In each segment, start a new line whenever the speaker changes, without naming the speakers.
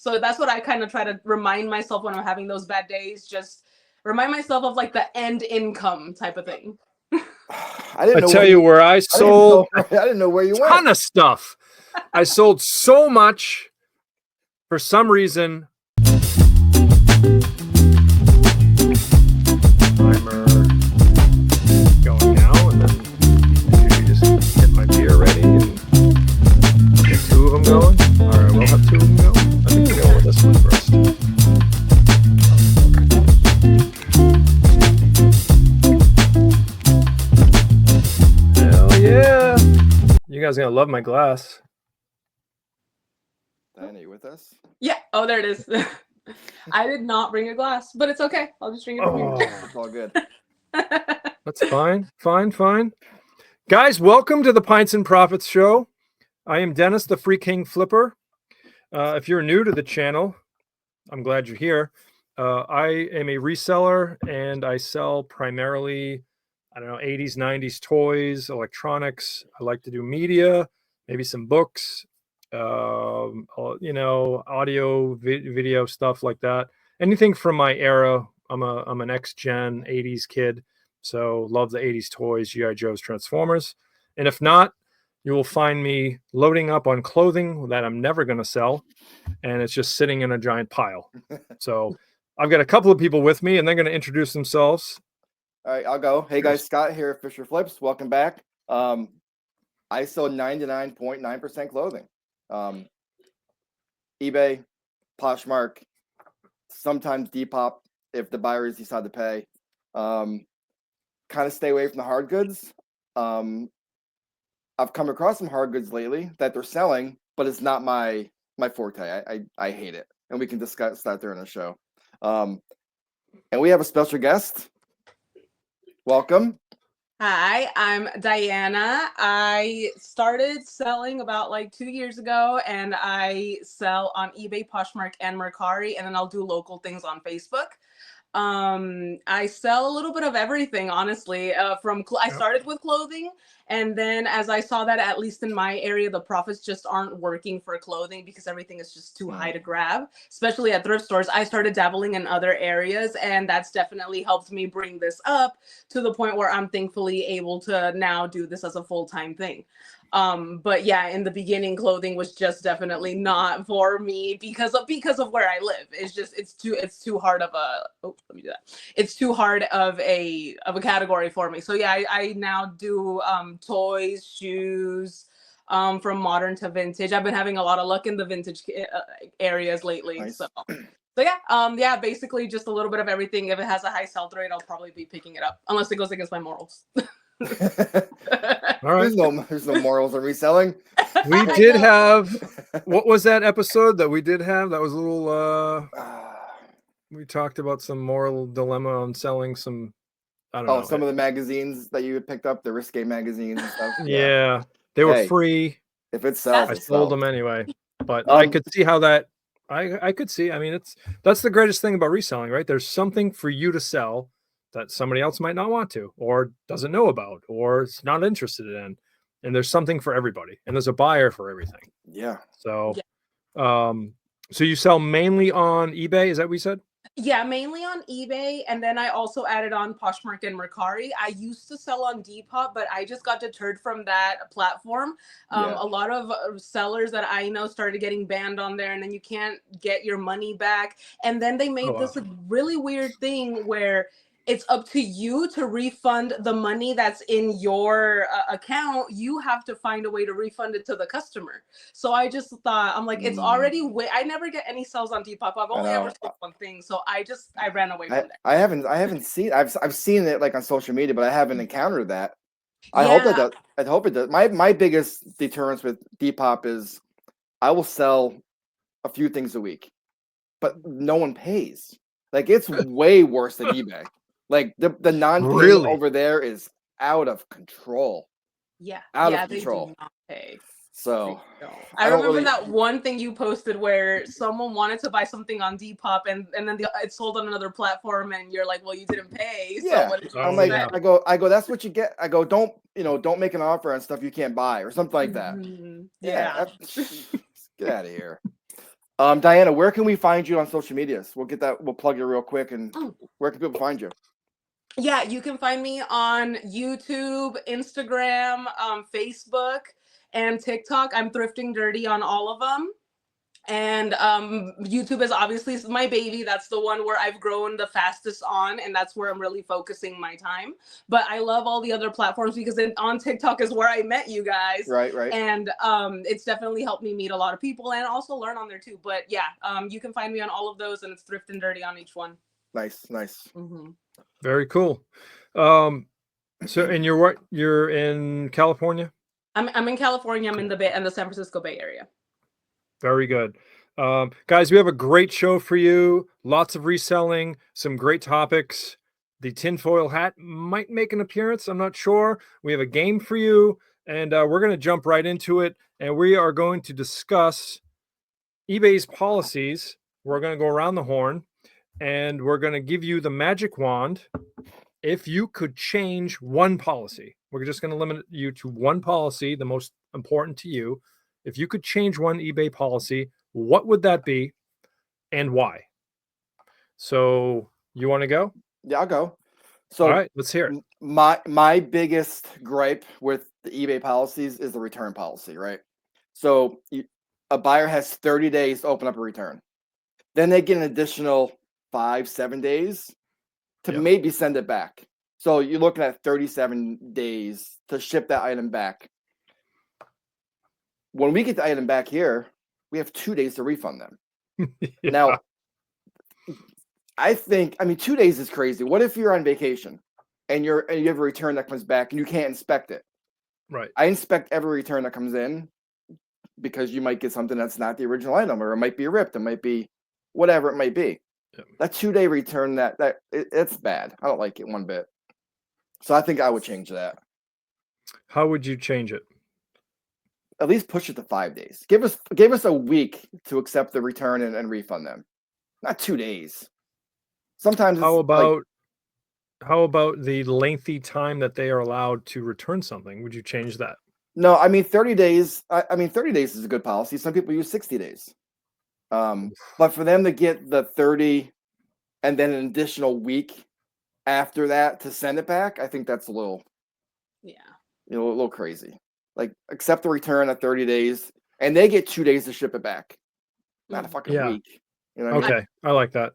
So that's what I kind of try to remind myself when I'm having those bad days. Just remind myself of like the end income type of thing.
I tell you where I sold
I didn't know where you
a
went.
ton of stuff. I sold so much for some reason. Timer going now, and then maybe just get my beer ready and get two of them going. All right, we'll have two of them go. I think we'll go with this one first. Hell yeah! You guys are gonna love my glass.
Diana, you with us?
Yeah. Oh, there it is. I did not bring a glass, but it's okay. I'll just drink it from here.
It's all good.
That's fine. Fine. Guys, welcome to the Pints and Profits show. I am Dennis, the Free King Flipper. If you're new to the channel, I'm glad you're here. I am a reseller, and I sell primarily, 80s, 90s toys, electronics. I like to do media, maybe some books, audio, video stuff like that. Anything from my era. I'm an ex-gen 80s kid, so love the 80s toys, G.I. Joe's, Transformers. And if not, you will find me loading up on clothing that I'm never going to sell, and it's just sitting in a giant pile. So I've got a couple of people with me, and they're going to introduce themselves.
All right, I'll go. Hey guys, Scott here at Fisher Flips. Welcome back. I sell 99.9% clothing. eBay, Poshmark, sometimes Depop if the buyers decide to pay. Kind of stay away from the hard goods. I've come across some hard goods lately that they're selling, but it's not my forte. I hate it, and we can discuss that during the show. And we have a special guest. Welcome.
Hi, I'm Diana. I started selling about 2 years ago, and I sell on eBay, Poshmark, and Mercari, and then I'll do local things on Facebook. I sell a little bit of everything, honestly. I started with clothing, and then as I saw that, at least in my area, the profits just aren't working for clothing because everything is just too high to grab, especially at thrift stores. I started dabbling in other areas, and that's definitely helped me bring this up to the point where I'm thankfully able to now do this as a full-time thing. But yeah, in the beginning, clothing was just definitely not for me because of where I live. It's too hard of a let me do that. It's too hard of a category for me. So yeah, I now do toys, shoes, from modern to vintage. I've been having a lot of luck in the vintage areas lately.
Nice.
So yeah, basically just a little bit of everything. If it has a high sell-through rate, I'll probably be picking it up, unless it goes against my morals.
All right.
There's no morals in reselling.
We did have, what was that episode that we did have? That was a little, we talked about some moral dilemma on selling some, I don't know.
Some of the magazines that you had picked up, the risque magazines and stuff.
Yeah. They were free.
If it sells,
I sold them anyway. But I could see how that, I could see, that's the greatest thing about reselling, right? There's something for you to sell that somebody else might not want to, or doesn't know about, or is not interested in. And there's something for everybody, and there's a buyer for everything.
Yeah.
So, so you sell mainly on eBay? Is that what you said?
Yeah, mainly on eBay, and then I also added on Poshmark and Mercari. I used to sell on Depop, but I just got deterred from that platform. A lot of sellers that I know started getting banned on there, and then you can't get your money back. And then they made this really weird thing where it's up to you to refund the money that's in your account. You have to find a way to refund it to the customer. So I just thought, I'm like, it's already I never get any sales on Depop. I've only ever sold one thing. So I ran away from that.
I haven't seen, I've seen it on social media, but I haven't encountered that. I hope it does. My biggest deterrence with Depop is I will sell a few things a week, but no one pays. It's way worse than eBay. The non-payment over there is out of control.
Yeah.
Out of control.
They do not pay.
So
I remember that one thing you posted where someone wanted to buy something on Depop and then it sold on another platform, and you're like, well, you didn't pay. So
yeah.
what did you
I'm like, I go, that's what you get. I go, don't make an offer on stuff you can't buy or something like that.
Yeah.
Get out of here. Diana, where can we find you on social medias? We'll get that. We'll plug you real quick. And where can people find you?
Yeah, you can find me on YouTube, Instagram, Facebook, and TikTok. I'm Thrifting Dirty on all of them. And YouTube is obviously my baby. That's the one where I've grown the fastest on, and that's where I'm really focusing my time. But I love all the other platforms because on TikTok is where I met you guys.
Right.
And it's definitely helped me meet a lot of people and also learn on there too. But yeah, you can find me on all of those, and it's Thrift and Dirty on each one.
Nice.
Mm-hmm.
Very cool. So, and you're in California?
I'm in California. I'm in the San Francisco Bay Area.
Very good. Guys, we have a great show for you. Lots of reselling, some great topics. The tinfoil hat might make an appearance. I'm not sure. We have a game for you, and we're going to jump right into it. And we are going to discuss eBay's policies. We're going to go around the horn, and we're going to give you the magic wand. If you could change one policy, we're just going to limit you to one policy, the most important to you. If you could change one eBay policy, what would that be and why? So you want to go?
Yeah, I'll go. So
all right, let's hear it.
My biggest gripe with the eBay policies is the return policy, right? So a buyer has 30 days to open up a return. Then they get an additional 5-7 days to maybe send it back. So you're looking at 37 days to ship that item back. When we get the item back here, we have 2 days to refund them. Now, I mean, 2 days is crazy. What if you're on vacation and you have a return that comes back and you can't inspect it?
Right.
I inspect every return that comes in because you might get something that's not the original item, or it might be ripped, it might be whatever it might be. That 2-day return, it's bad. I don't like it one bit. So I think I would change that.
How would you change it?
At least push it to 5 days. Give us a week to accept the return and refund them. Not 2 days. Sometimes
how about the lengthy time that they are allowed to return something? Would you change that?
No, I mean 30 days. I mean 30 days is a good policy. Some people use 60 days. But for them to get the 30 and then an additional week after that to send it back, I think that's a little a little crazy. Like, accept the return at 30 days and they get 2 days to ship it back. Not a fucking week. You know what I mean?
I like that.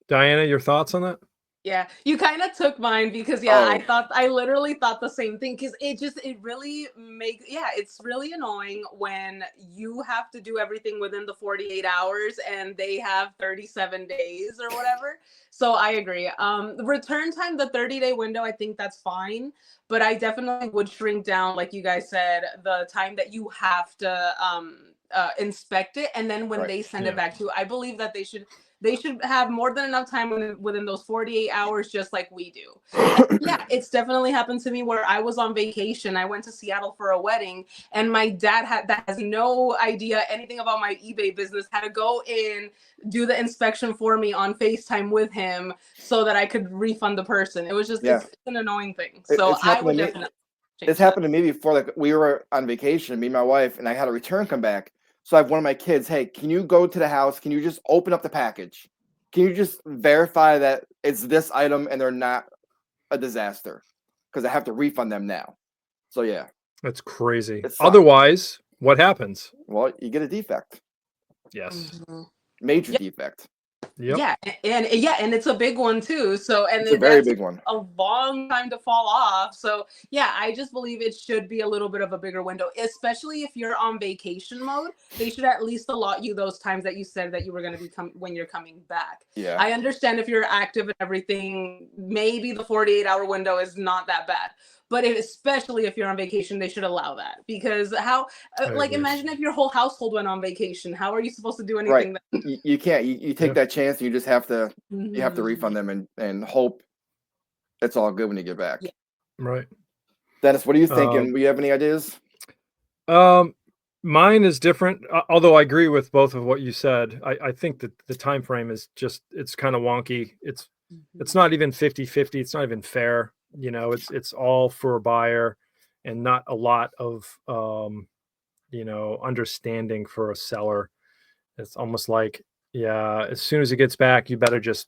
Diana, your thoughts on that?
Yeah, you kind of took mine because I literally thought the same thing, because it really makes, it's really annoying when you have to do everything within the 48 hours and they have 37 days or whatever. So I agree. The return time, the 30-day window, I think that's fine, but I definitely would shrink down, like you guys said, the time that you have to inspect it, and then when they send it back to you, I believe that they should have more than enough time within those 48 hours, just like we do. And yeah, it's definitely happened to me where I was on vacation. I went to Seattle for a wedding, and my dad that has no idea anything about my eBay business, had to go in, do the inspection for me on FaceTime with him so that I could refund the person. It was just it's an annoying thing. So I would definitely
It's happened to me before. Like, we were on vacation, me and my wife, and I had a return come back. So I have one of my kids, hey, can you go to the house? Can you just open up the package? Can you just verify that it's this item and they're not a disaster? Because I have to refund them now. So yeah.
That's crazy. Otherwise, what happens?
Well, you get a defect.
Yes.
Mm-hmm.
Major defect.
Yep.
Yeah, and it's a big one too. So, and
it's a very big one.
A long time to fall off. So yeah, I just believe it should be a little bit of a bigger window, especially if you're on vacation mode. They should at least allot you those times that you said that you were going to be when you're coming back.
Yeah,
I understand if you're active and everything, maybe the 48-hour window is not that bad. But especially if you're on vacation, they should allow that, because imagine if your whole household went on vacation. How are you supposed to do anything?
Right. You can't. You take that chance. And you just have to. You have to refund them and hope it's all good when you get back.
Yeah.
Right.
Dennis, what are you thinking? Do you have any ideas?
Mine is different. Although I agree with both of what you said. I think that the time frame is just, it's kind of wonky. It's not even 50-50. It's not even fair. You know, it's all for a buyer and not a lot of understanding for a seller. It's almost like, yeah, as soon as it gets back, you better just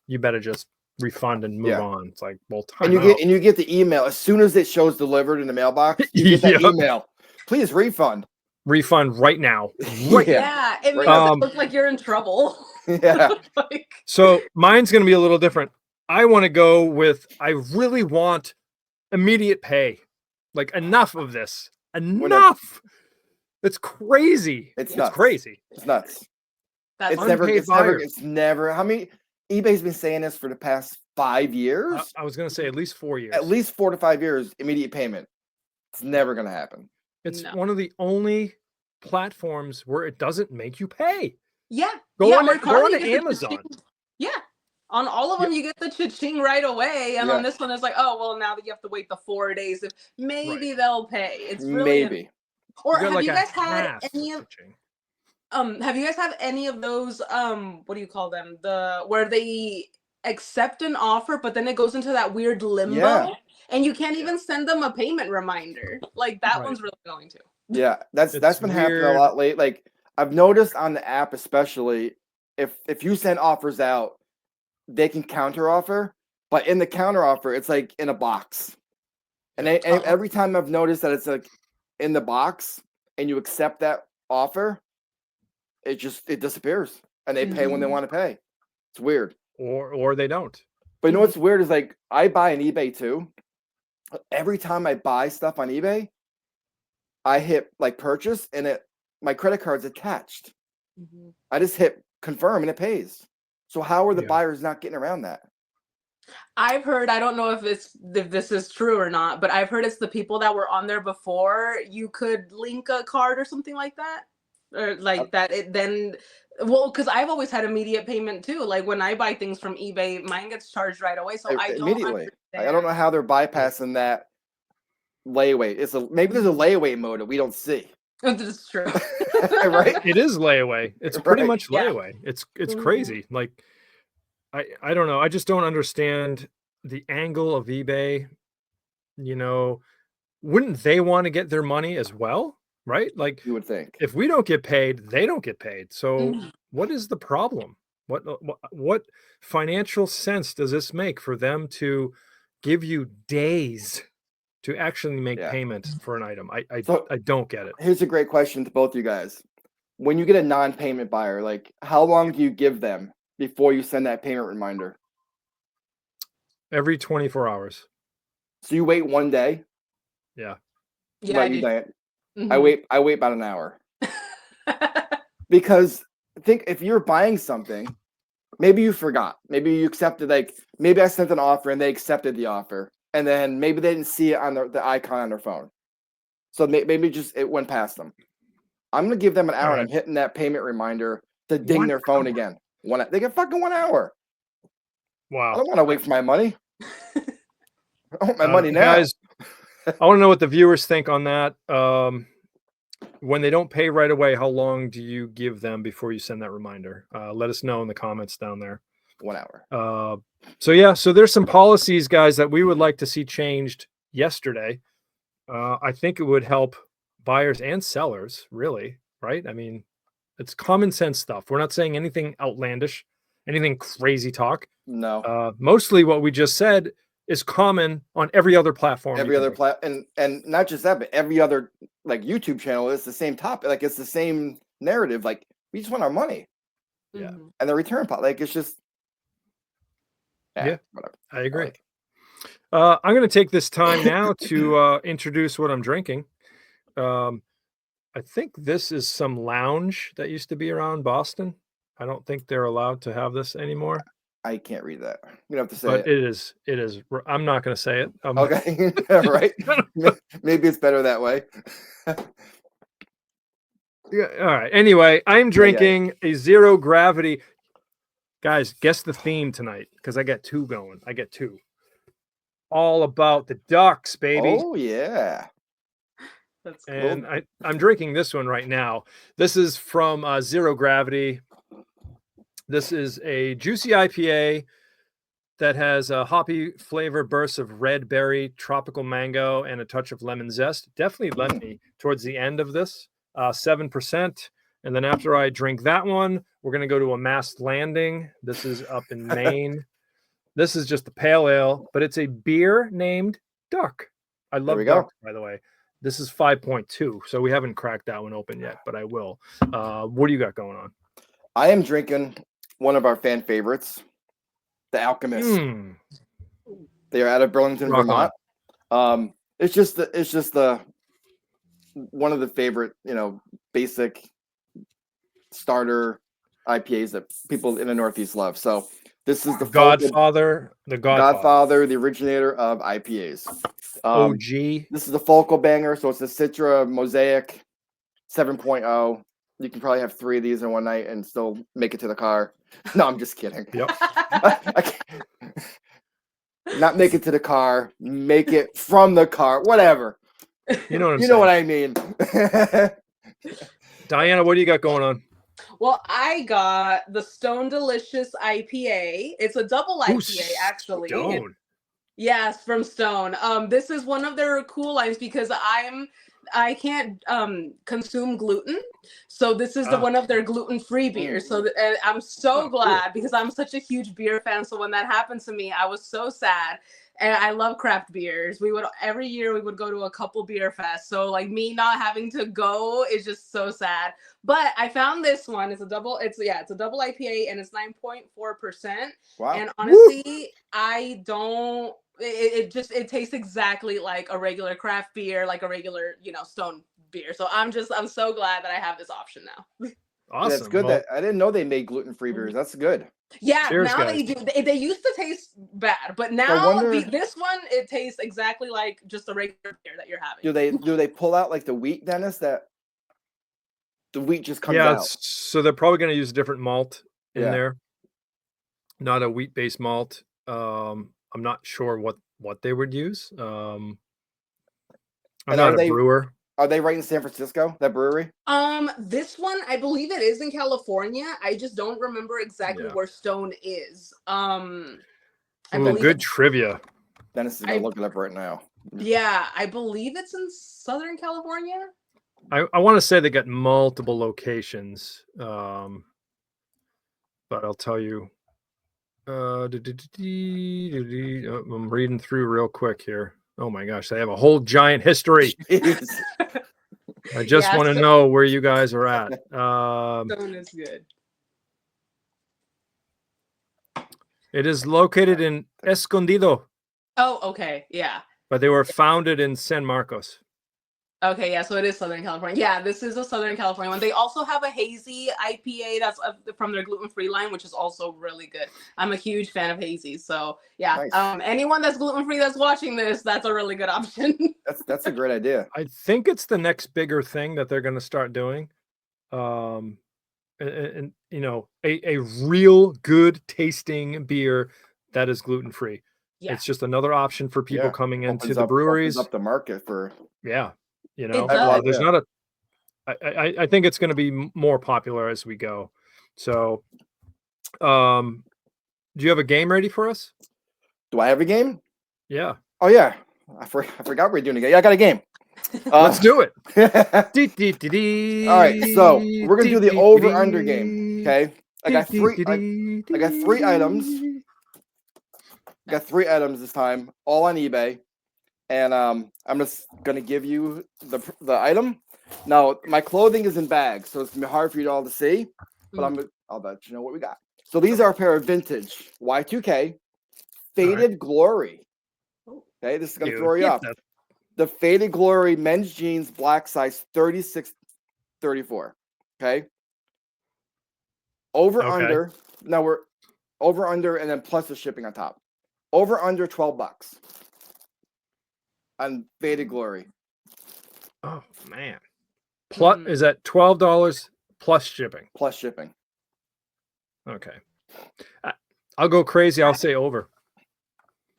refund and move on. It's like, well, time out.
And you get the email as soon as it shows delivered in the mailbox. You get that email. Please refund.
Refund right now.
Right.
Yeah, it makes it look like you're in trouble.
Yeah.
So mine's going to be a little different. I want to go with, I really want immediate pay. Like, enough of this. Enough. It's crazy. It's crazy.
It's nuts.
That's
It's never. How many? eBay's been saying this for the past 5 years.
I was going to say at least 4 years.
At least 4 to 5 years. Immediate payment. It's never going to happen.
It's one of the only platforms where it doesn't make you pay.
Yeah.
Go on to Amazon.
Yeah. On all of them, you get the cha-ching right away. And on this one, it's like, oh, well, now that you have to wait the 4 days, maybe they'll pay. It's really
maybe.
Or have you guys had any of have you guys had any of those what do you call them? Where they accept an offer, but then it goes into that weird limbo and you can't even send them a payment reminder. Like that one's really going to.
Yeah, that's been happening a lot late. Like I've noticed on the app, especially if you send offers out, they can counter offer, but in the counter offer, it's like in a box. And every time I've noticed that it's like in the box and you accept that offer, it disappears and they pay when they want to pay. It's weird.
Or they don't.
But you know what's weird is like I buy on eBay too. Every time I buy stuff on eBay, I hit like purchase and my credit card's attached. I just hit confirm and it pays. So how are the buyers not getting around that?
I've heard, I don't know if this is true or not, but I've heard it's the people that were on there before you could link a card or something like that. Or like that because I've always had immediate payment too. Like when I buy things from eBay, mine gets charged right away. So I don't understand.
I don't know how they're bypassing that layaway. Maybe there's a layaway mode that we don't see.
This is true.
Right?
It is layaway. It's pretty much layaway. It's crazy. Like I don't know. I just don't understand the angle of eBay. You know, wouldn't they want to get their money as well? Right? Like
you would think.
If we don't get paid, they don't get paid. So what is the problem? What financial sense does this make for them to give you days to actually make payment for an item? I don't get it.
Here's a great question to both you guys. When you get a non-payment buyer, like how long do you give them before you send that payment reminder?
Every 24 hours.
So you wait 1 day?
Yeah.
Yeah. I wait about an hour. Because think if you're buying something, maybe you forgot. Maybe you accepted, like maybe I sent an offer and they accepted the offer. And then maybe they didn't see it on the icon on their phone. So maybe just it went past them. I'm gonna give them an hour and I'm hitting that payment reminder to ding their phone again. They get fucking 1 hour.
Wow.
I don't want to wait for my money. I want my money now.
Guys, I want to know what the viewers think on that. When they don't pay right away, how long do you give them before you send that reminder? Let us know in the comments down there.
1 hour.
So there's some policies, guys, that we would like to see changed yesterday. I think it would help buyers and sellers, really, right? I mean, it's common sense stuff. We're not saying anything outlandish, anything crazy talk.
No.
Mostly what we just said is common on every other platform.
Every other platform, and not just that, but every other like YouTube channel is the same topic. Like it's the same narrative. Like we just want our money.
Yeah.
And the return pot, like it's just.
Yeah,
whatever.
I agree. I'm going to take this time now to introduce what I'm drinking. I think this is some lounge that used to be around Boston. I don't think they're allowed to have this anymore.
I can't read that. You don't have to say
but it is. I'm not going to say it.
Okay. Right. Maybe it's better that way.
Yeah. All right. Anyway, I'm drinking a zero gravity. Guys, guess the theme tonight because I got two going. I get two. All about the ducks, baby.
Oh, yeah.
That's cool.
And I'm drinking this one right now. This is from Zero Gravity. This is a juicy IPA that has a hoppy flavor, bursts of red berry, tropical mango, and a touch of lemon zest. Definitely lemony towards the end of this. 7%. And then after I drink that one, we're going to go to a Mast Landing. This is up in Maine. This is just a pale ale, but it's a beer named Duck. I
There
love
we go.
Duck, by the way. This is 5.2, so we haven't cracked that one open yet, but I will. What do you got going on?
I am drinking one of our fan favorites, the Alchemist. They are out of Burlington,
Rock
Vermont. It's just the one of the favorite, basic starter IPAs that people in the Northeast love. So this is the
Godfather,
the originator of IPAs.
OG.
This is the Focal Banger, so it's a Citra Mosaic 7.0. You can probably have 3 of these in one night and still make it to the car. No, I'm just kidding.
Yep.
I can't. Not make it to the car, make it from the car, whatever.
You know what I'm
you
saying.
know what I mean.
Diana, what do you got going on?
Well, I got the Stone Delicious IPA. It's a double IPA, actually.
Stone.
Yes, from Stone. This is one of their cool lines because I can't consume gluten, so this is one of their gluten-free beers. So and I'm so glad because I'm such a huge beer fan. So when that happened to me, I was so sad. And I love craft beers. Every year we would go to a couple beer fests. So like me not having to go is just so sad. But I found this one. It's a double IPA and it's 9.4%.
Wow.
And honestly, I don't. It tastes exactly like a regular craft beer, like a regular Stone beer. So I'm so glad that I have this option now.
Awesome.
That's good. That I didn't know they made gluten-free beers. That's good.
Yeah,
Cheers,
now
guys.
they do. They used to taste bad, but now this one it tastes exactly like just a regular beer that you're having.
Do they pull out like the wheat, Dennis? That the wheat just comes
yeah,
out.
so they're probably going to use a different malt in there, not a wheat-based malt. I'm not sure what they would use. I'm not a brewer.
Are they right in San Francisco, that brewery?
This one, I believe it is in California. I just don't remember exactly where Stone is. I believe
good trivia.
Dennis is gonna look it up right now.
Yeah, I believe it's in Southern California.
I want to say they got multiple locations, but I'll tell you. I'm reading through real quick here. Oh my gosh, they have a whole giant history. I just want to know where you guys are at.
Stone is good.
It is located in Escondido.
Oh, okay, yeah.
But they were founded in San Marcos.
Okay, yeah, so it is Southern California. Yeah, this is a Southern California one. They also have a hazy IPA that's from their gluten-free line, which is also really good. I'm a huge fan of hazies, so yeah. Nice. Anyone that's gluten-free that's watching this, that's a really good option.
That's a great idea.
I think it's the next bigger thing that they're going to start doing. And a real good tasting beer that is gluten-free. Yeah. It's just another option for people coming into the breweries.
Opens up the market for
there's not a. I think it's going to be more popular as we go. So, do you have a game ready for us?
Do I have a game?
Yeah.
Oh yeah, I forgot we're doing a game. Yeah, I got a game.
Let's do it.
All right, so we're gonna do the over/under game. Okay, I got three items. I got 3 items this time, all on eBay. And I'm just gonna give you the item. Now my clothing is in bags, so it's gonna be hard for you all to see. But I'll let you know what we got. So these are a pair of vintage Y2K Faded Glory. Okay, this is gonna throw you up. The Faded Glory men's jeans, black size 36-34. Okay. Under. Now we're over under, and then plus the shipping on top. Over under $12. On Faded Glory.
Oh man. Plus is that $12 plus shipping?
Plus shipping.
Okay. I'll go crazy. I'll say over.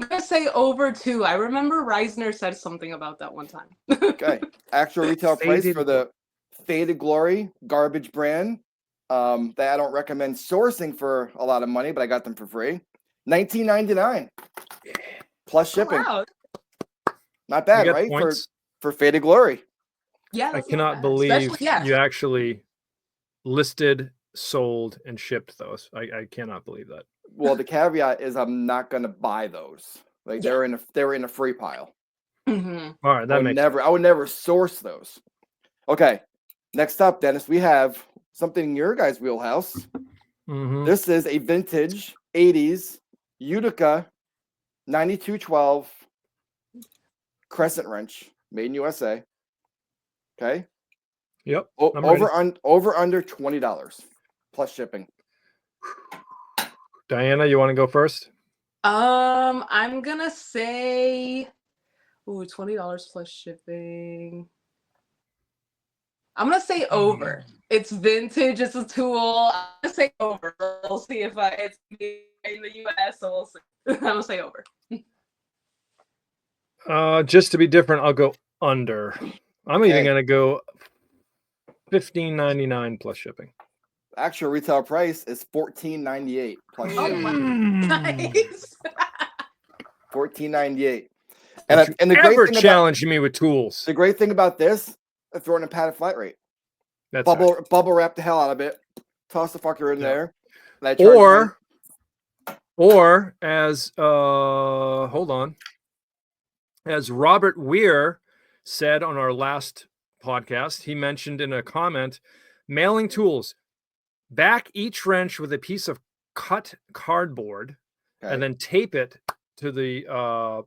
I'm gonna say over too. I remember Reisner said something about that one time.
Okay. Actual retail price for the Faded Glory garbage brand that I don't recommend sourcing for a lot of money, but I got them for free. $19.99 plus shipping.
Oh, wow.
Not bad, right? For Faded Glory.
Yeah,
I cannot believe you actually listed, sold, and shipped those. I cannot believe that.
Well, the caveat is I'm not gonna buy those. Like they were in a free pile.
Mm-hmm.
All right, that makes
I would never source those. Okay. Next up, Dennis, we have something in your guys' wheelhouse.
Mhm.
This is a vintage 80s Utica 9212 crescent wrench made in USA. Okay.
Yep. I'm ready.
Over under $20 plus shipping.
Diana, you want to go first?
I'm gonna say, $20 plus shipping. I'm gonna say over. It's vintage. It's a tool. I'm gonna say over. We'll see if it's in the US. So we'll see. I'm gonna say over.
Just to be different, I'll go under. I'm even
Okay.
gonna go $15.99 plus shipping.
Actual retail price is $14.98 plus
Oh,
shipping.
wow. Nice.
$14.98.
And
the great thing
challenge me with tools.
The great thing about this, I throw in a padded flat rate.
That's
bubble wrap the hell out of it. Toss the fucker in there. And I
or as hold on. As Robert Weir said on our last podcast, he mentioned in a comment, mailing tools, back each wrench with a piece of cut cardboard and then tape it to that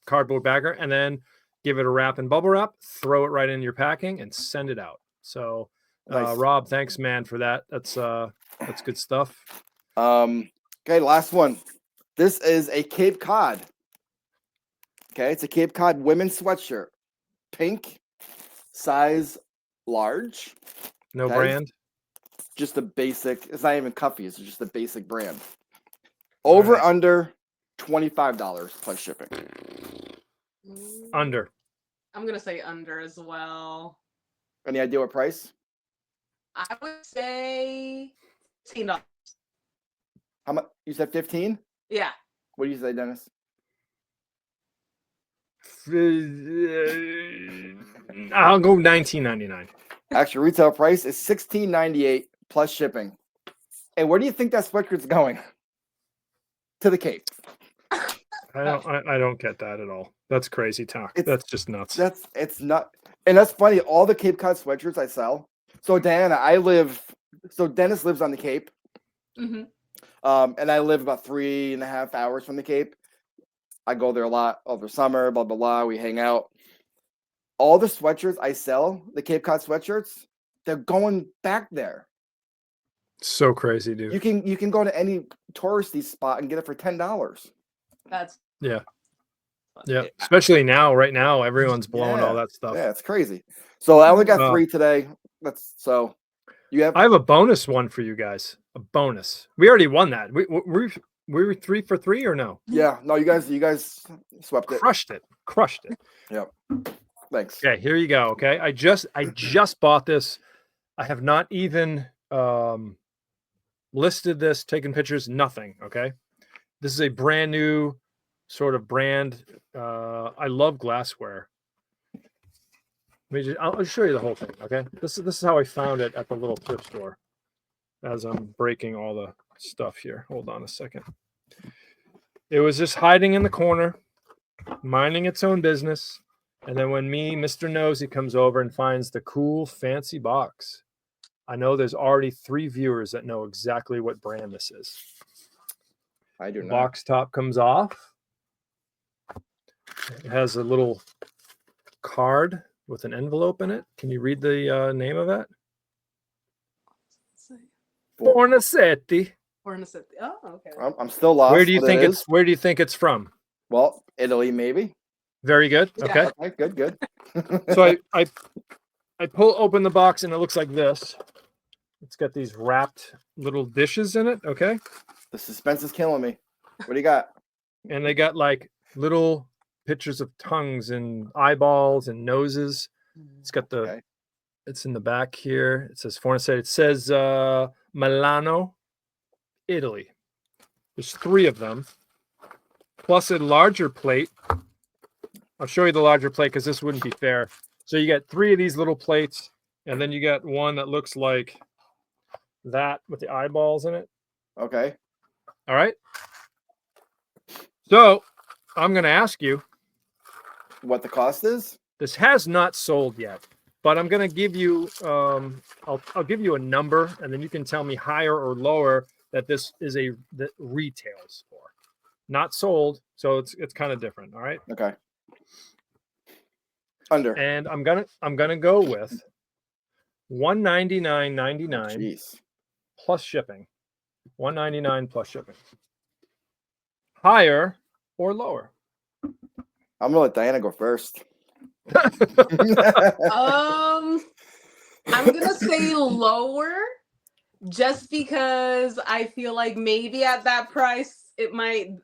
cardboard bagger and then give it a wrap and bubble wrap, throw it right in your packing and send it out. So
nice.
Rob, thanks man for that. That's good stuff.
Okay, last one. This is a Cape Cod. Okay, it's a Cape Cod women's sweatshirt. Pink, size large.
No brand.
Just a basic, it's not even cuffy, it's just a basic brand. Over under $25 plus shipping.
Under.
I'm gonna say under as well.
Any idea what price?
I would say $15.
How much? You said 15?
Yeah.
What do you say, Dennis?
I'll go $19.99.
Actual retail price is $16.98 plus shipping. And where do you think that sweatshirt's going? To the Cape.
I don't get that at all. That's crazy talk. That's just nuts.
It's not, and that's funny. All the Cape Cod sweatshirts I sell. So Diana, Dennis lives on the Cape.
Mm-hmm.
And I live about 3.5 hours from the Cape. I go there a lot over summer, blah, blah, blah. We hang out. All the sweatshirts I sell, the Cape Cod sweatshirts, they're going back there.
So crazy, dude.
You can go to any touristy spot and get it for $10.
Yeah. Especially now, right now, everyone's blowing all that stuff.
Yeah, it's crazy. So I only got 3 today. I
have a bonus one for you guys. A bonus. We already won that. We were 3 for 3 or no?
Yeah, no, you guys swept it.
Crushed it.
Yep. Thanks.
Okay, here you go. Okay. I just bought this. I have not even listed this, taken pictures, nothing. Okay. This is a brand new sort of brand. I love glassware. I'll show you the whole thing. Okay. This is how I found it at the little thrift store as I'm breaking all the stuff here. Hold on a second. It was just hiding in the corner, minding its own business. And then when Mr. Nosy comes over and finds the cool, fancy box, I know there's already 3 viewers that know exactly what brand this is.
I do not.
Box top comes off. It has a little card with an envelope in it. Can you read the name of that? Fornasetti.
Oh, okay.
I'm still lost.
Where do you think it's from?
Well, Italy, maybe.
Very good. Okay.
Good.
So I pull open the box and it looks like this. It's got these wrapped little dishes in it. Okay.
The suspense is killing me. What do you got?
And they got like little pictures of tongues and eyeballs and noses. It's got it's in the back here. It says Fornasetti. It says Milano, Italy. There's 3 of them, plus a larger plate. I'll show you the larger plate because this wouldn't be fair. So you got 3 of these little plates, and then you got one that looks like that with the eyeballs in it.
Okay.
All right. So I'm going to ask you.
What the cost is?
This has not sold yet, but I'm going to give you. I'll give you a number, and then you can tell me higher or lower that this is that retails for. Not sold, so it's kind of different. All right.
Okay. Under.
And I'm gonna go with $199.99
Jeez.
plus shipping. $199 plus shipping. Higher or lower?
I'm gonna let Diana go first.
I'm gonna say lower, just because I feel like maybe at that price it might.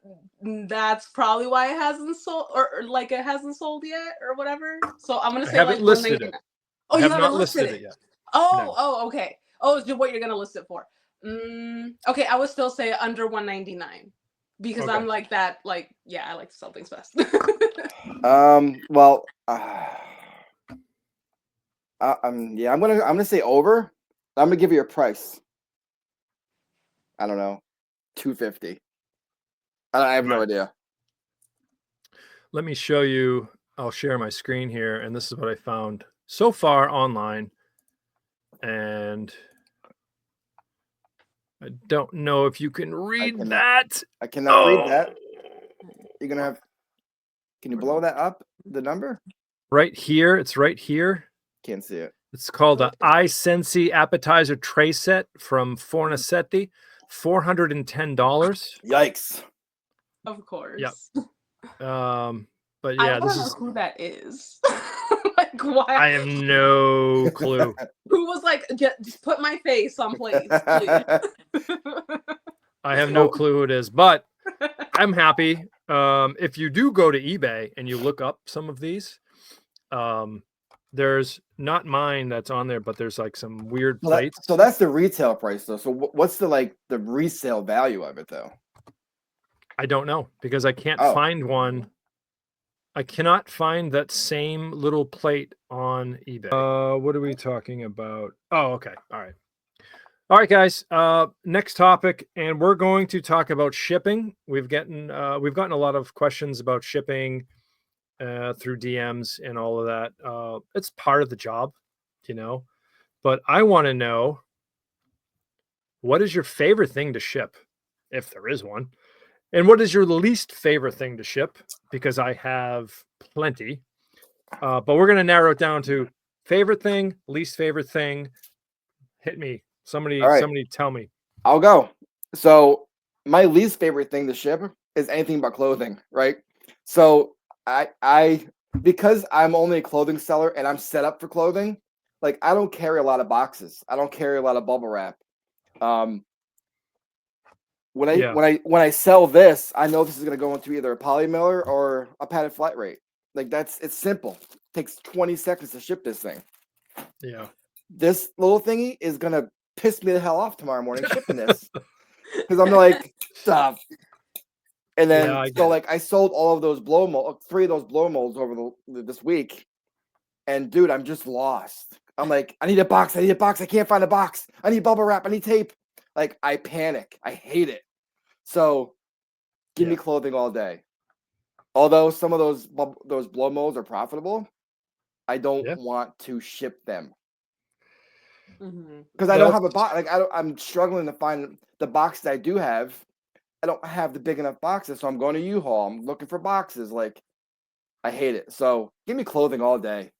That's probably why it hasn't sold, or like it hasn't sold yet, or whatever. So I'm gonna
I
say
haven't
like
listed it.
Oh,
I
you
have
haven't
not listed it yet.
Oh,
No.
oh, okay. Oh, it's what you're gonna list it for. Okay, I would still say under 199 because
Okay.
I'm like that. Like, yeah, I like to sell things fast.
Well, yeah, I'm gonna say over. I'm gonna give you a price. I don't know, $250. I have no
Right.
idea.
Let me show you. I'll share my screen here, and this is what I found so far online. And I don't know if you can read that.
I cannot read that.
Oh.
You're gonna have. Can you blow that up? The number?
Right here. It's right here.
Can't see it.
It's called a iSensi appetizer tray set from Fornasetti. $410.
Yikes.
Of course.
Yep. But
I
yeah,
want
this
to know
is
who that is. Like, why?
I have no clue.
Who was like, just put my face on, please.
I have no clue who it is, but I'm happy. If you do go to eBay and you look up some of these, there's not mine that's on there, but there's like some weird plates.
So that's the retail price though. So what's the resale value of it though?
I don't know because I can't find one. I cannot find that same little plate on eBay. What are we talking about? Oh, okay. All right. All right, guys. Next topic, and we're going to talk about shipping. We've gotten a lot of questions about shipping through DMs and all of that. It's part of the job, But I want to know, what is your favorite thing to ship, if there is one? And what is your least favorite thing to ship? Because I have plenty. But we're going to narrow it down to favorite thing, least favorite thing. Hit me. Somebody tell me.
I'll go. So my least favorite thing to ship is anything but clothing, right? So I because I'm only a clothing seller and I'm set up for clothing, like I don't carry a lot of boxes. I don't carry a lot of bubble wrap. When I sell this, I know this is gonna go into either a poly mailer or a padded flat rate. Like it's simple. It takes 20 seconds to ship this thing.
Yeah.
This little thingy is gonna piss me the hell off tomorrow morning shipping this. Because I'm like, stop. And then I sold all of those blow molds, 3 of those blow molds over this week. And dude, I'm just lost. I'm like, I need a box. I can't find a box. I need bubble wrap. I need tape. Like I panic. I hate it. So give me clothing all day. Although some of those blow molds are profitable, I don't want to ship them. Because I don't have a box. Like I'm struggling to find the box that I do have. I don't have the big enough boxes, so I'm going to U-Haul. I'm looking for boxes. Like I hate it. So give me clothing all day.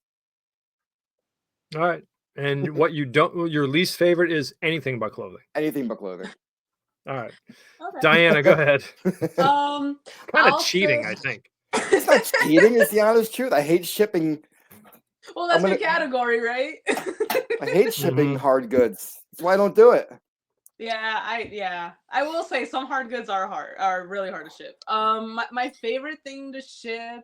All right. And what your least favorite is anything but clothing.
Anything but clothing.
All right.
Okay.
Diana, go ahead.
Kind
of cheating, I think.
It's not cheating. It's the honest truth. I hate shipping.
Well, that's your category, right?
I hate shipping hard goods. That's why I don't do it.
Yeah, I will say some hard goods are really hard to ship. My favorite thing to ship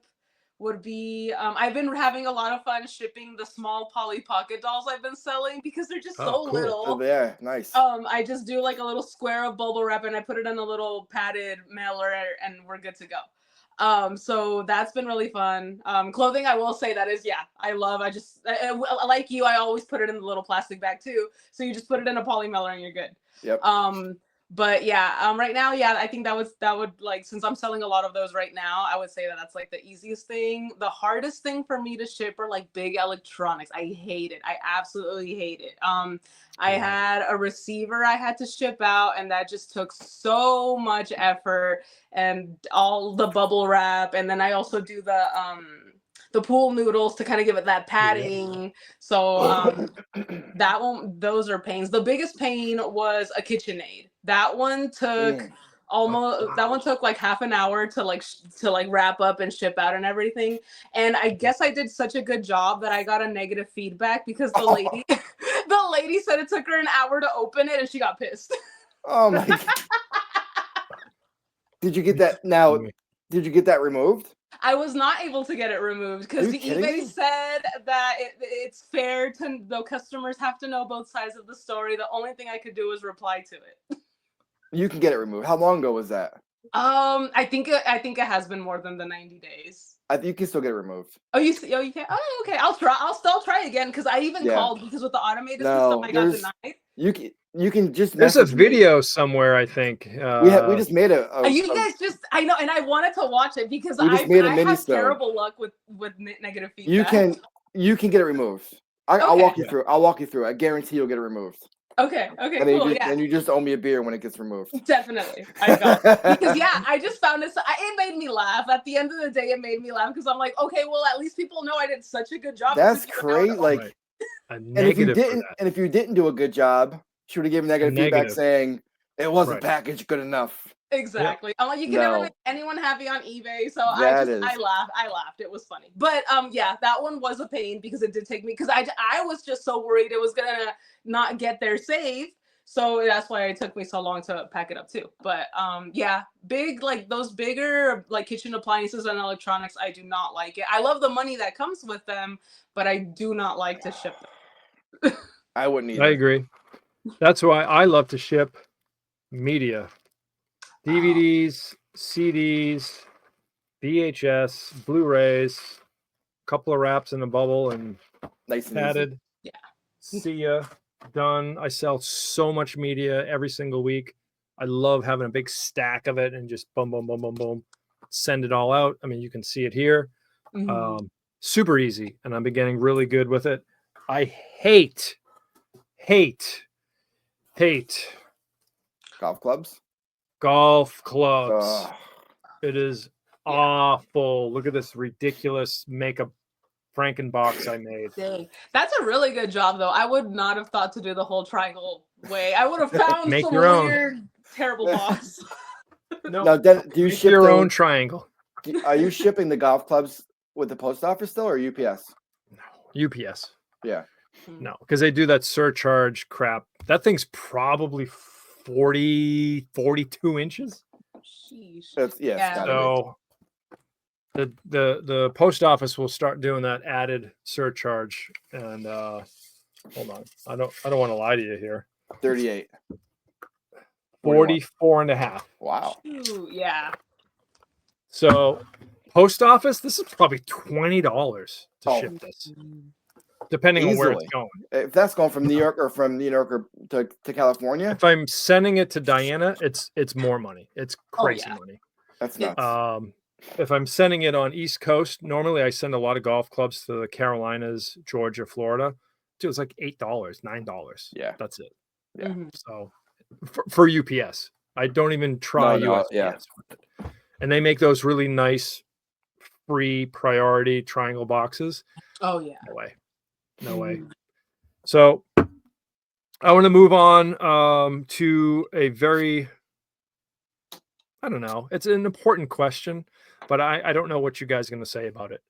would be I've been having a lot of fun shipping the small Polly Pocket dolls I've been selling because they're just so little.
Oh, yeah, nice.
I just do like a little square of bubble wrap and I put it in a little padded mailer and we're good to go. So that's been really fun. Clothing, I will say that is, yeah, like you, I always put it in the little plastic bag too. So you just put it in a poly mailer and you're good.
Yep.
But yeah, right now, yeah, I think that would like, since I'm selling a lot of those right now, I would say that that's like the easiest thing. The hardest thing for me to ship are like big electronics. I hate it. I absolutely hate it. I had a receiver I had to ship out, and that just took so much effort and all the bubble wrap, and then I also do the pool noodles to kind of give it that padding. So those are pains. The biggest pain was a KitchenAid. That one took like half an hour to like wrap up and ship out and everything. And I guess I did such a good job that I got a negative feedback because the lady the lady said it took her an hour to open it and she got pissed.
Oh my God. Did you get that now? Did you get that removed?
I was not able to get it removed because the eBay said that it's fair to the customers have to know both sides of the story. The only thing I could do was reply to it.
You can get it removed. How long ago was that?
I think it has been more than the 90 days.
I think you can still get it removed.
Oh, you can? Oh, okay. I'll try. I'll still try again because I even called because with the automated system I got denied.
You can just.
There's a video somewhere, I think.
We just made
you guys just. I know, and I wanted to watch it because I have terrible luck with negative feedback.
You can get it removed. I'll walk you through. I'll walk you through. I guarantee you'll get it removed.
Okay,
and
cool.
And you just owe me a beer when it gets removed.
Definitely, I got it. Because I just found it. It made me laugh. At the end of the day, it made me laugh because I'm like, okay, well, at least people know I did such a good job.
That's great. Like, and if you didn't do a good job, she would have given negative feedback saying it wasn't packaged good enough.
Exactly. I'm like, you can never make anyone happy on eBay. So I laughed. It was funny. But that one was a pain because it did take me because I was just so worried it was gonna not get there safe. So that's why it took me so long to pack it up too. But big like those bigger like kitchen appliances and electronics, I do not like it. I love the money that comes with them, but I do not like to ship them.
I wouldn't either.
I agree. That's why I love to ship media. DVDs, CDs, VHS, Blu-rays, a couple of wraps in a bubble and
nice and
padded.
Yeah.
See ya. Done. I sell so much media every single week. I love having a big stack of it and just boom, boom, boom, boom, boom. Send it all out. I mean, you can see it here. Mm-hmm. Super easy. And I'm getting really good with it. I hate
golf clubs.
It is awful. Look at this ridiculous makeup Frankenbox I made.
Dang. That's a really good job, though. I would not have thought to do the whole triangle way. I would have found some weird, terrible box.
Now, do you ship
your own triangle?
Are you shipping the golf clubs with the post office still or UPS?
No, UPS.
Yeah.
No, because they do that surcharge crap. That thing's probably 42 inches.
Sheesh.
So the post office will start doing that added surcharge. And hold on, I don't want to lie to you here.
38.
44 and a half.
Wow.
Ooh, yeah.
So post office, this is probably $20 to ship this. Depending on where it's going.
If that's going from New York or from New York to California.
If I'm sending it to Diana, it's more money. It's crazy money.
That's nuts.
If I'm sending it on East Coast, normally I send a lot of golf clubs to the Carolinas, Georgia, Florida. Dude, it's like $8, $9.
Yeah.
That's it.
Yeah.
Mm-hmm.
So for UPS, I don't even try USPS.
Yeah.
With it. And they make those really nice free priority triangle boxes.
Oh yeah.
No way. So I want to move on to a very, I don't know. It's an important question, but I don't know what you guys are going to say about it.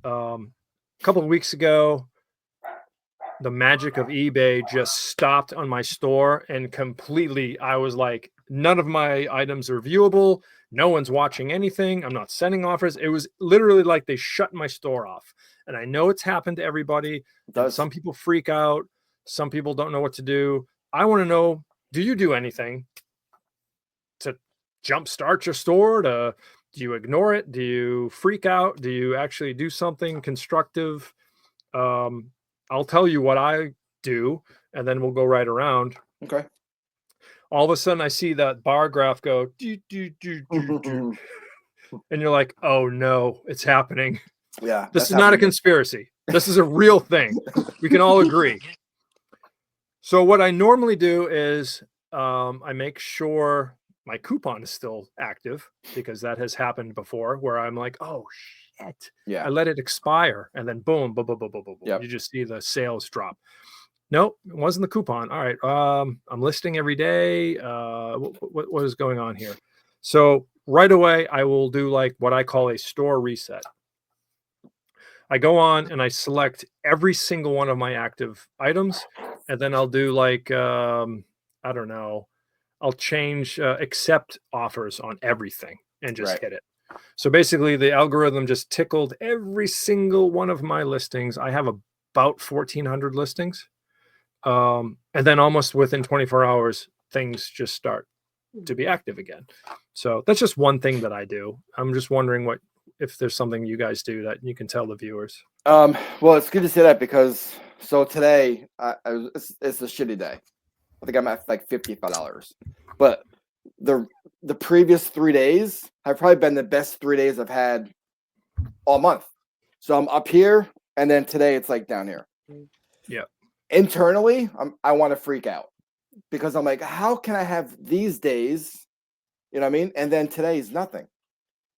A couple of weeks ago, the magic of eBay just stopped on my store and completely, I was like, none of my items are viewable. No one's watching anything. I'm not sending offers. It was literally like they shut my store off. And I know it's happened to everybody. Some people freak out. Some people don't know what to do. I want to know, do you do anything to jumpstart your store, to Do you ignore it? Do you freak out? Do you actually do something constructive? I'll tell you what I do, and then we'll go right around.
Okay.
All of a sudden, I see that bar graph go, do, do, do, do, do. And you're like, oh no, it's happening.
Yeah.
This is not a conspiracy. This is a real thing. We can all agree. So what I normally do is I make sure my coupon is still active, because that has happened before where I'm like, oh shit.
Yeah.
I let it expire, and then boom, boom, boom, boom, boom, boom.
Yep.
You just see the sales drop. Nope, it wasn't the coupon. All right. I'm listing every day. What is going on here? So right away, I will do like what I call a store reset. I go on and I select every single one of my active items, and then I'll do like, I don't know, I'll change accept offers on everything and just hit it. So basically the algorithm just tickled every single one of my listings. I have about 1,400 listings. And then almost within 24 hours, things just start to be active again. So that's just one thing that I do. I'm just wondering if there's something you guys do that you can tell the viewers.
Well, it's good to say that, because so today it's a shitty day. I think I'm at like $55, but the previous 3 days have probably been the best 3 days I've had all month. So I'm up here, and then today it's like down here.
Yeah.
Internally, I want to freak out, because I'm like, how can I have these days, you know what I mean? And then today is nothing.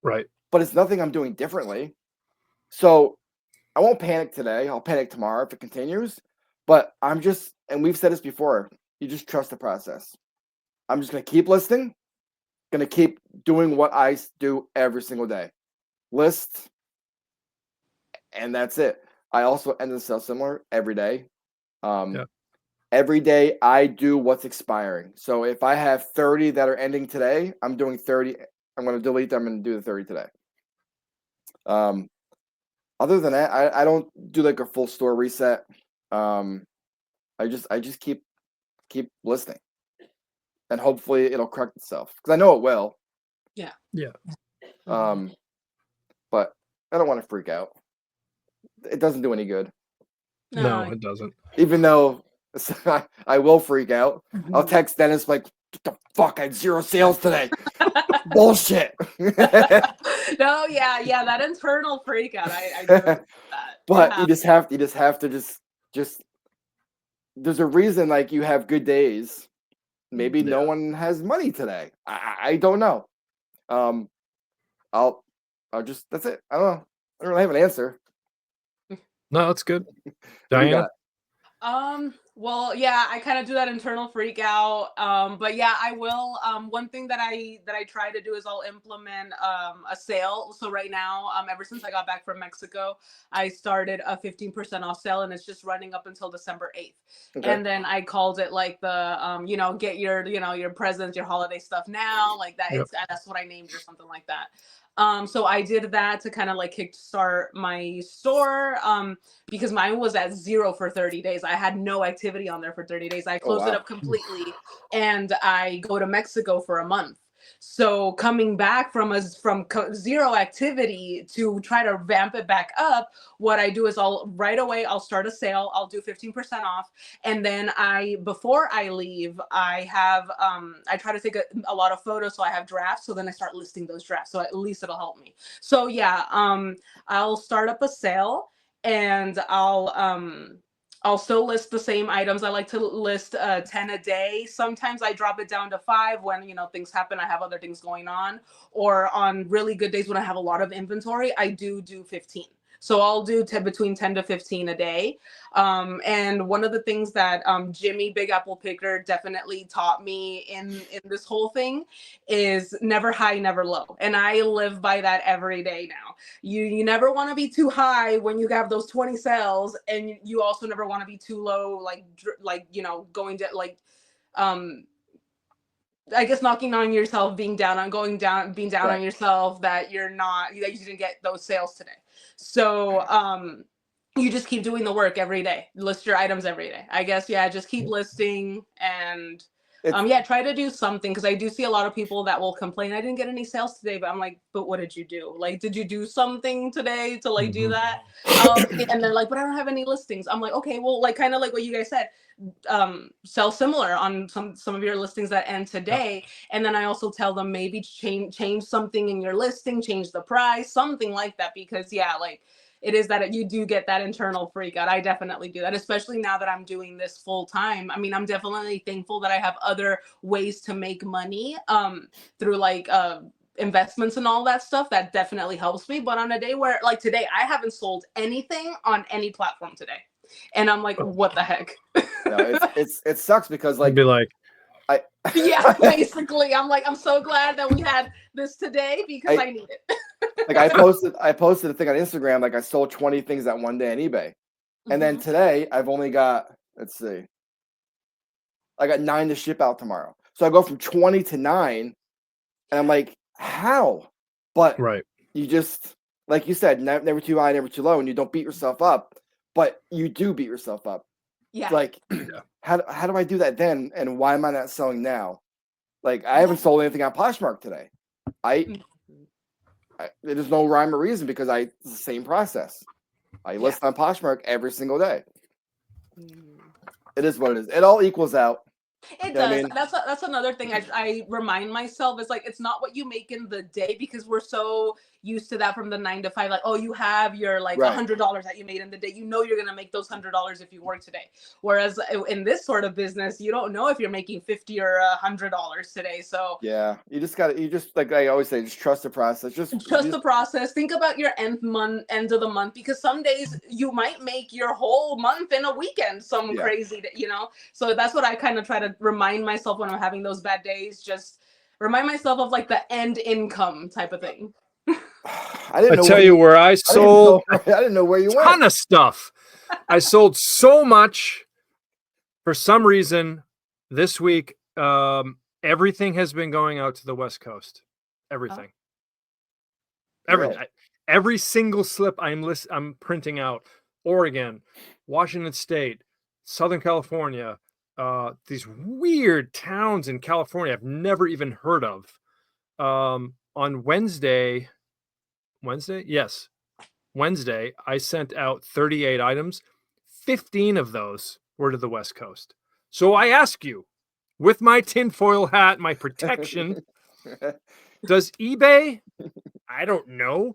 Right.
But it's nothing I'm doing differently. So I won't panic today. I'll panic tomorrow if it continues. But I'm just, and we've said this before, you just trust the process. I'm just going to keep listing, going to keep doing what I do every single day. List, and that's it. I also end the sale similar every day. Every day I do what's expiring. So if I have 30 that are ending today, I'm doing 30. I'm going to delete them and do the 30 today. Other than that, I don't do like a full store reset. I just keep listing, and hopefully it'll correct itself, because I know it will.
Yeah.
Yeah.
But I don't want to freak out. It doesn't do any good.
No, it doesn't.
Even though I will freak out. I'll text Dennis like, "What the fuck? I had 0 sales today." Bullshit.
No, yeah, that internal freak out. I do that.
But you just have to just there's a reason, like, you have good days. Maybe no one has money today. I don't know. I'll just, that's it. I don't know. I don't really have an answer.
No, that's good. Diana?
Well, yeah, I kind of do that internal freak out. But yeah, I will. One thing that I try to do is I'll implement a sale. So right now, ever since I got back from Mexico, I started a 15% off sale, and it's just running up until December 8th. Okay. And then I called it like the get your presents, your holiday stuff now, like that. Yep. That's what I named, or something like that. So I did that to kind of like kickstart my store, because mine was at 0 for 30 days. I had no activity on there for 30 days. I closed it up completely, and I go to Mexico for a month. So coming back from 0 activity to try to vamp it back up, what I do is right away I'll start a sale. I'll do 15% off, and then before I leave, I have I try to take a lot of photos, so I have drafts. So then I start listing those drafts, so at least it'll help me. So yeah, I'll start up a sale, and I'll still list the same items. I like to list 10 a day. Sometimes I drop it down to 5 when, things happen. I have other things going on. Or on really good days when I have a lot of inventory, I do 15. So I'll do between 10 to 15 a day. And one of the things that Jimmy Big Apple Picker definitely taught me in this whole thing is never high, never low. And I live by that every day now. You never want to be too high when you have those 20 sales, and you also never want to be too low, going to I guess knocking on yourself, being down right. on yourself that you didn't get those sales today. So you just keep doing the work every day. List your items every day. I guess, yeah, just keep listing, and Yeah, try to do something, because I do see a lot of people that will complain, I didn't get any sales today, but I'm like, but what did you do? Like, did you do something today to like do that? And they're like, but I don't have any listings. I'm like, okay, well, like kind of like what you guys said, sell similar on some of your listings that end today. And then I also tell them maybe change something in your listing, change the price, something like that, because like it is that you do get that internal freak out. I definitely do that, especially now that I'm doing this full time. I mean, I'm definitely thankful that I have other ways to make money through like investments and all that stuff. That definitely helps me. But on a day where like today, I haven't sold anything on any platform today. And I'm like, what the heck?
No, it sucks because like
I'd be like,
yeah, basically, I'm like, I'm so glad that we had this today because I need it.
Like I posted a thing on Instagram, like I sold 20 things that one day on eBay. And then today I've only got, let's see, I got 9 to ship out tomorrow. So I go from 20 to 9 and I'm like, how? But
right.
You just, like you said, never too high, never too low, and you don't beat yourself up, but you do beat yourself up.
Yeah.
Like, how do I do that then? And why am I not selling now? Like, I haven't sold anything on Poshmark today. There's no rhyme or reason because it's the same process. I list on Poshmark every single day. It is what it is. It all equals out.
It does. I mean? That's another thing I remind myself is like, it's not what you make in the day, because we're so used to that from the 9 to 5. Like, oh, you have your like $100 that you made in the day. You know you're gonna make those $100 if you work today. Whereas in this sort of business, you don't know if you're making $50 or $100 today. So
yeah, you just like I always say, just trust the process. Just
trust the process. Think about your end of the month, because some days you might make your whole month in a weekend. Crazy, So that's what I kind of try to remind myself when I'm having those bad days. Just remind myself of like the end income type of thing.
I tell you where I sold.
I didn't know where you went.
A ton of stuff. I sold so much. For some reason, this week, everything has been going out to the West Coast. Everything. Everything.
Really?
Every single slip I'm printing out. Oregon, Washington State, Southern California, these weird towns in California I've never even heard of. On Wednesday, I sent out 38 items. 15 of those were to the West Coast. So I ask you, with my tinfoil hat, my protection, does eBay, I don't know,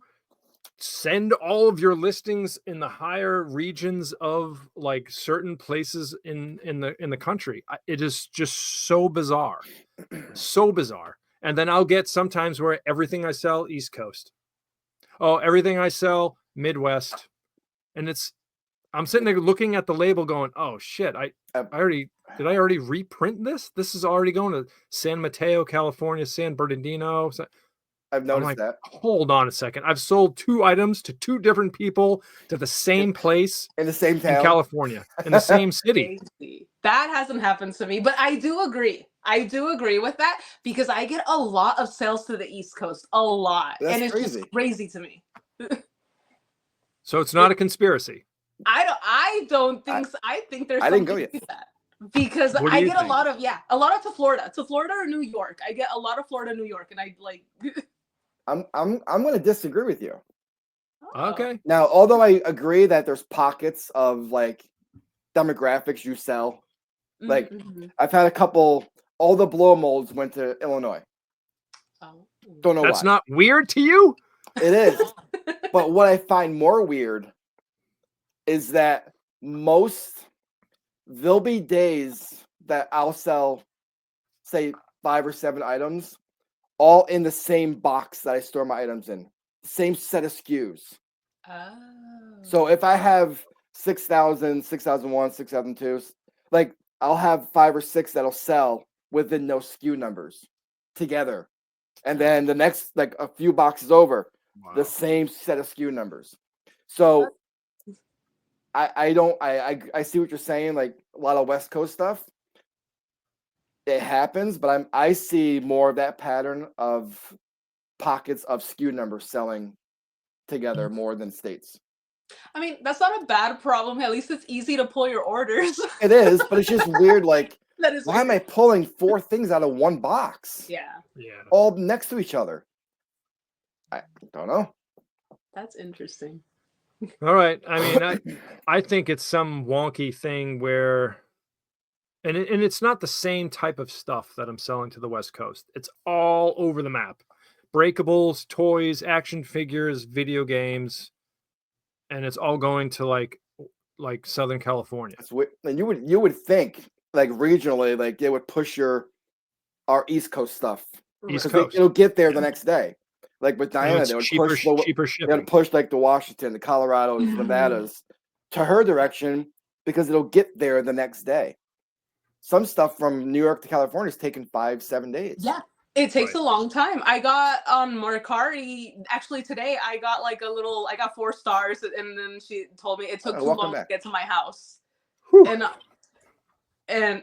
send all of your listings in the higher regions of like certain places in the country? It is just so bizarre. So bizarre. And then I'll get sometimes where everything I sell, East Coast. Oh, everything I sell, Midwest. And I'm sitting there looking at the label going, oh shit, I already reprint this? This is already going to San Mateo, California, San Bernardino.
I've noticed that.
Hold on a second. I've sold 2 items to 2 different people to the same place
in the same town
in California, in the same city.
That hasn't happened to me, but I do agree. I do agree with that, because I get a lot of sales to the East Coast, a lot.
That's
and it's
crazy.
Just crazy to me.
So it's not a conspiracy.
I don't think so. I think there's
something
to that. Because I get a lot of to Florida or New York. I get a lot of Florida, New York, and I like.
I'm going to disagree with you.
Okay.
Now, although I agree that there's pockets of like demographics you sell, like I've had a couple. All the blow molds went to Illinois.
Oh.
Don't know
That's
why.
not weird to you?
It is. But what I find more weird is that there'll be days that I'll sell, say, 5 or 7 items, all in the same box that I store my items in, same set of SKUs.
Oh.
So if I have 6,000, 6,001, 6,002, like I'll have 5 or 6 that'll sell within those SKU numbers together. And then the next, like a few boxes over, the same set of SKU numbers. So I see what you're saying, like a lot of West Coast stuff. It happens, but I see more of that pattern of pockets of SKU numbers selling together more than states.
I mean, that's not a bad problem. At least it's easy to pull your orders.
It is, but it's just weird. Like
That is
why am I pulling 4 things out of one box?
Yeah.
Yeah.
All next to each other. I don't know.
That's interesting.
All right. I mean, I think it's some wonky thing where, and it's not the same type of stuff that I'm selling to the West Coast. It's all over the map. Breakables, toys, action figures, video games, and it's all going to like Southern California.
And you would think like regionally, like they would push our East Coast stuff.
East
Because
Coast.
it'll get there the next day. Like with Diana, they would
cheaper
they
shipping.
would push like the Washington, the Colorados, Nevadas to her direction because it'll get there the next day. Some stuff from New York to California is taking 5-7 days.
Yeah. It takes a long time. I got on Mercari, actually today, I got like I got 4 stars, and then she told me it took too long to get to my house.
Whew.
And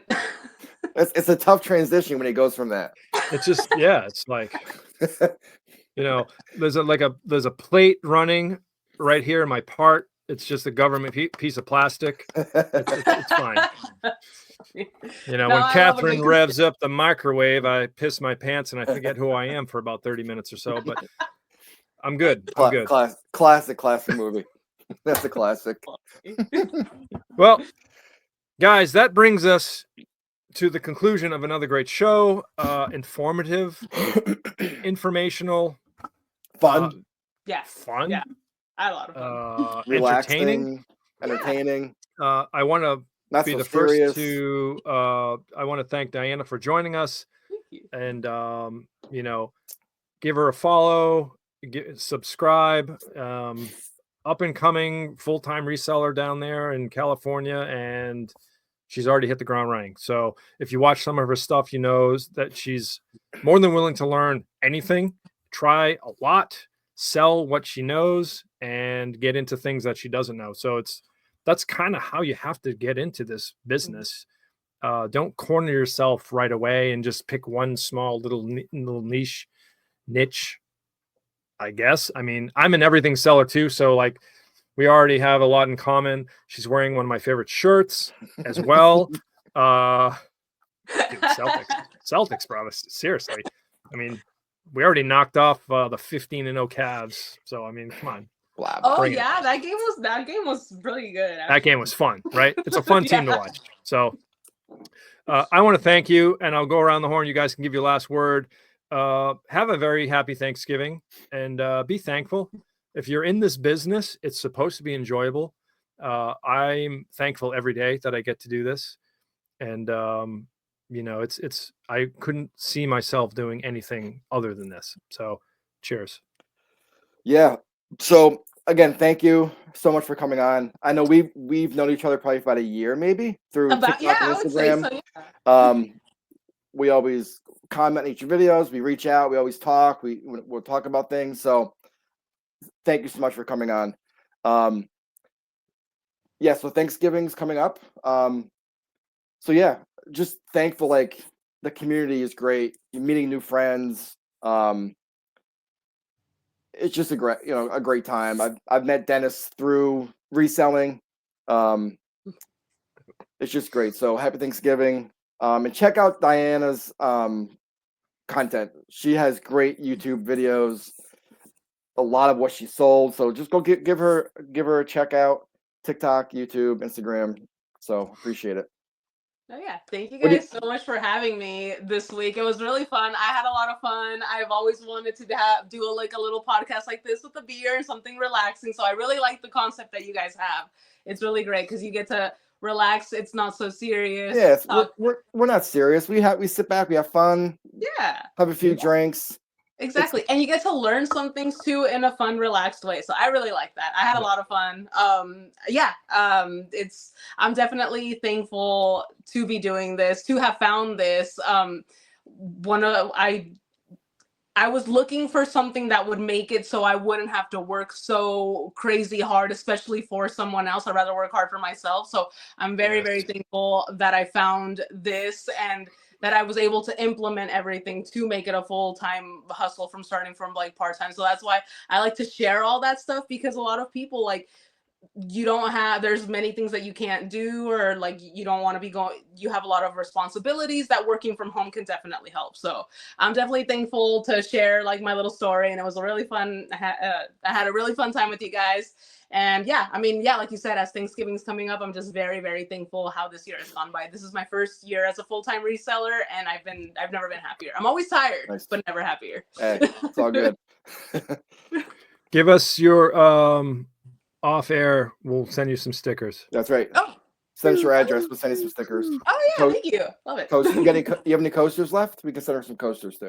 it's a tough transition when it goes from that.
It's just, yeah, it's like, there's a plate running right here in my part. It's just a government piece of plastic. It's fine. When Catherine revs up the microwave, I piss my pants and I forget who I am for about 30 minutes or so, but I'm good. I'm good.
Classic movie. That's a classic.
Well, guys, that brings us to the conclusion of another great show. Informative, informational,
fun.
Fun.
Yeah. I had a lot of fun.
Relaxing, entertaining.
I want to be the
serious.
first to I want to thank Diana for joining us.
Thank you.
And give her a follow, subscribe. Up and coming full-time reseller down there in California, and she's already hit the ground running. So if you watch some of her stuff, you know that she's more than willing to learn anything, try a lot, sell what she knows, and get into things that she doesn't know. So that's kind of how you have to get into this business. Don't corner yourself right away and just pick one small little niche, I guess. I mean, I'm an everything seller too. So like we already have a lot in common. She's wearing one of my favorite shirts as well. Dude, Celtics, bro. Seriously. I mean, we already knocked off the 15-0 Cavs. So, I mean, come on.
Wow.
Oh yeah, that game was really good. Actually.
That game was fun, right? It's a fun team to watch. So I want to thank you, and I'll go around the horn. You guys can give your last word. Have a very happy Thanksgiving, and be thankful. If you're in this business, it's supposed to be enjoyable. I'm thankful every day that I get to do this. And, I couldn't see myself doing anything other than this. So cheers.
Yeah. So again, thank you so much for coming on. I know we've known each other probably about a year, maybe through TikTok and Instagram.
I would say so, yeah.
We always comment on each videos. We reach out. We always talk. We'll talk about things. So thank you so much for coming on. So Thanksgiving's coming up. So yeah, just thankful. Like the community is great. You're meeting new friends. It's just a great time. I've met Dennis through reselling. It's just great. So happy Thanksgiving. And check out Diana's content. She has great YouTube videos. A lot of what she sold. So just go give her a check out. TikTok, YouTube, Instagram. So appreciate it.
Oh yeah, thank you guys so much for having me this week. It was really fun. I had a lot of fun. I've always wanted to do a little podcast like this with a beer and something relaxing. So I really like the concept that you guys have. It's really great because you get to relax. It's not so serious.
Yes, we're not serious. We sit back. We have fun.
Yeah.
Have a few drinks.
Exactly. And you get to learn some things too in a fun, relaxed way. So I really like that. I had a lot of fun. I'm definitely thankful to be doing this, to have found this. I was looking for something that would make it so I wouldn't have to work so crazy hard, especially for someone else. I'd rather work hard for myself. So I'm very, very thankful that I found this and that I was able to implement everything to make it a full-time hustle starting from like part-time. So that's why I like to share all that stuff, because a lot of people, like, you don't have, there's many things that you can't do, or like you don't want to be going, you have a lot of responsibilities, that working from home can definitely help. So I'm definitely thankful to share like my little story, and it was a really fun, I had a really fun time with you guys. And yeah, I mean, yeah, like you said, as Thanksgiving's coming up, I'm just very, very thankful how this year has gone by. This is my first year as a full-time reseller, and I've never been happier. I'm always tired,
Nice.
but never happier.
Hey, it's all good.
Give us your off air. We'll send you some stickers.
That's right.
Oh,
Send us your address. We'll send you some stickers.
oh yeah, thank you. Love it.
You have any coasters left? We can send her some coasters too.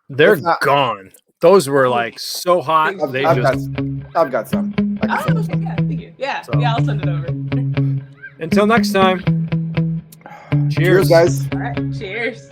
They're
If not-
gone. Those were like so hot. They
I've
just.
I've got some. I can
Oh,
send her
okay,
some.
yeah, thank you. Yeah,
So-
yeah, I'll send it over.
Until next time.
Cheers, guys.
All right, cheers.